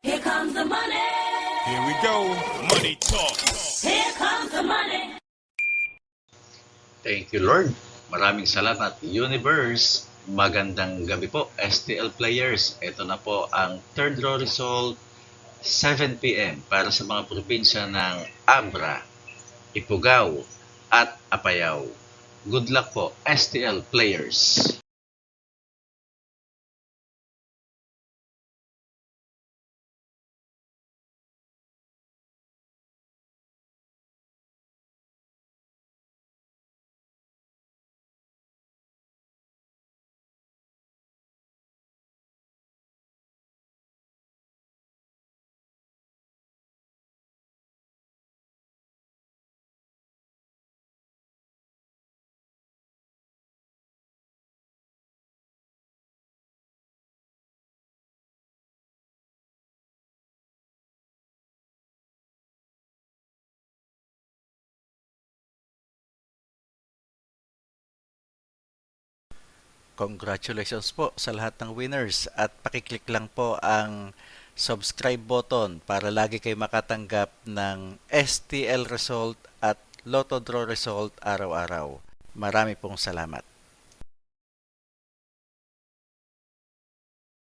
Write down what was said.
Here comes the money. Here we go. Money talk. Here comes the money. Thank you, Lord. Maraming salamat, Universe. Magandang gabi po, STL players. Ito na po ang third row result, 7 p.m. para sa mga probinsya ng Abra, Ifugao, at Apayao. Good luck po, STL players. Congratulations po sa lahat ng winners at pakiclick lang po ang subscribe button para lagi kayo makatanggap ng STL result at Lotto Draw result araw-araw. Marami pong salamat.